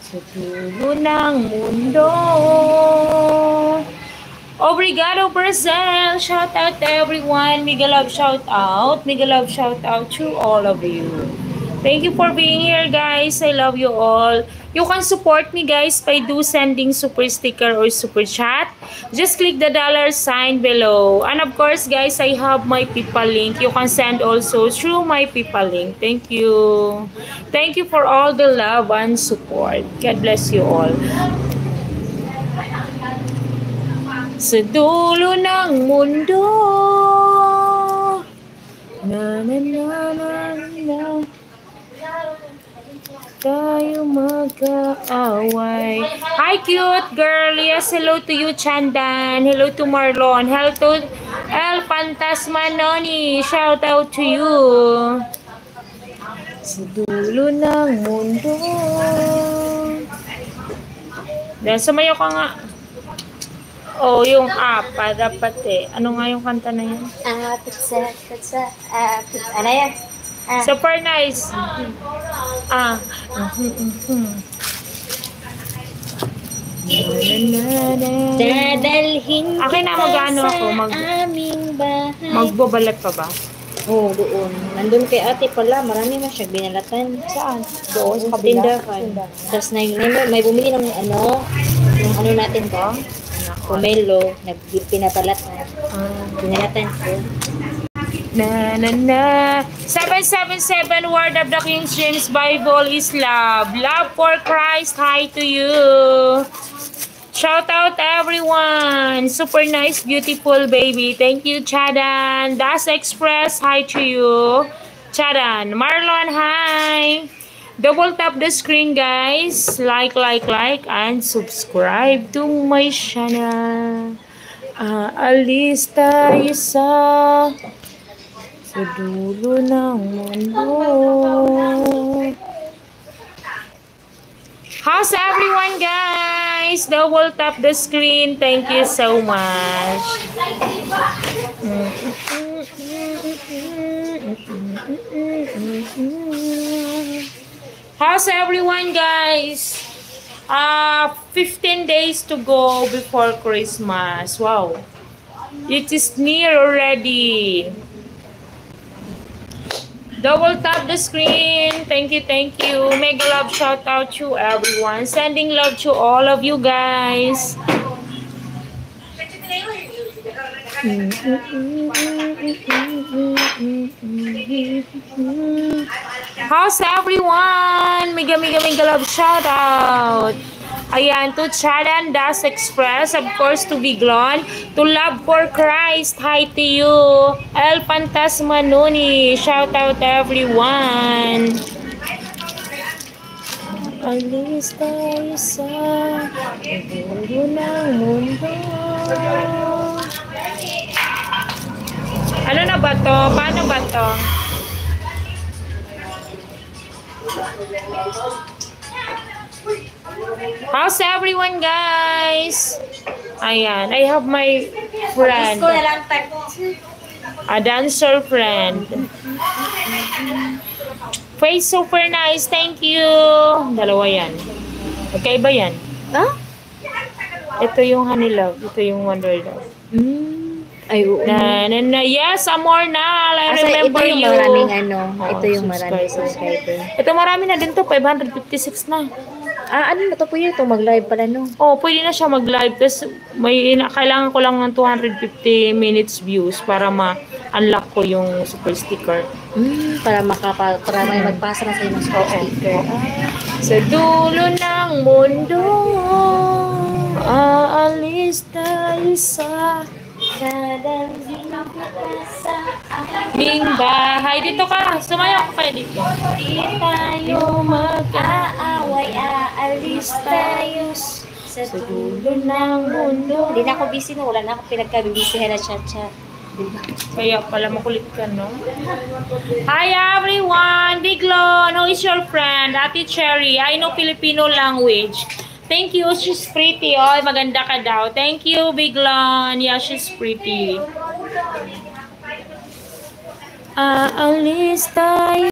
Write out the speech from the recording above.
Sa dulo ng mundo. Obrigado, Brazil. Shout out to everyone. Mega love shout out. Mega love shout out to all of you. Thank you for being here, guys. I love you all. You can support me, guys, by sending super sticker or super chat. Just click the $sign below. And of course, guys, I have my PayPal link. You can send also through my PayPal link. Thank you. Thank you for all the love and support. God bless you all. Sa dulo ng mundo, na na na na na, tayo magkaaway. Hi, cute girl. Yes, hello to you, Chandan. Hello to Marlon. Hello to El Fantasma Noni. Shout out to you. Sa dulo ng mundo. Sumayo ka nga. Oh, yung apa, dapat eh. Ano nga yung kanta na yun? Ano yan? Super nice. Dadalhin akin na mag-ano ako. aming bahay. Magbabalat pa ba? Oo, doon. Nandun kay ate pala, marami na siya binalatan. Saan? Doon sa tindahan. Tapos may bumili ng yung ano natin ba? Pomelo, pinapalatan. Binalatan ko. Na na na. 777 word of the King James Bible is love. Love for Christ. Hi to you. Shout out everyone. Super nice, beautiful baby. Thank you, Chadan. Das Express. Hi to you. Chadan. Marlon, hi. Double tap the screen, guys. Like, and subscribe to my channel. Aalis tayo sa dulo ng mundo. How's everyone, guys? Double tap the screen. Thank you so much. How's everyone, guys? 15 days to go before Christmas. Wow. It is near already. Double tap the screen. Thank you, thank you. Mega love shout out to everyone. Sending love to all of you guys. How's everyone? Mega love shout out. Ayan, to Charan Das Express, of course, to Biglon, to Love for Christ, hi to you. El Fantasma Noni, shout out everyone. Alis tayo sa dulo ng mundo. Ano na ba to? Paano ba to? How's everyone, guys? Ayan, I have my friend. A dancer friend. Face super nice, thank you. Dalawa yan. Okay ba yan? Huh? Ito yung Honey Love, ito yung Wonder Love. Ay, oo. Yes, Amor na. I remember ito yung you. Maraming ito yung maraming subscriber. Ito marami na din to, 556 na. Ano na to po yun? Ito mag-live pala, no? Oh, pwede na siya mag-live. Tapos, kailangan ko lang ng 250 minutes views para ma-unlock ko yung super sticker. Para may magpasa na sa'yo ng super sticker. Sa dulo ng mundo, aalis tayo sa aming bahay. Dito ka, sumayaw ka kayo dito. Di tayo mag-aaway, aalis tayo sa dulo ng mundo. Hindi na ako busy, no? Wala na ako pinagkabibisihan na chat-chat. Kaya pala makulit ka, no? Hi everyone! Biglon, who is your friend? Ate Cherry, I know Filipino language. Thank you, she's pretty. Oh, maganda ka daw. Thank you, Biglon. Yeah, she's pretty. Aalis tayo.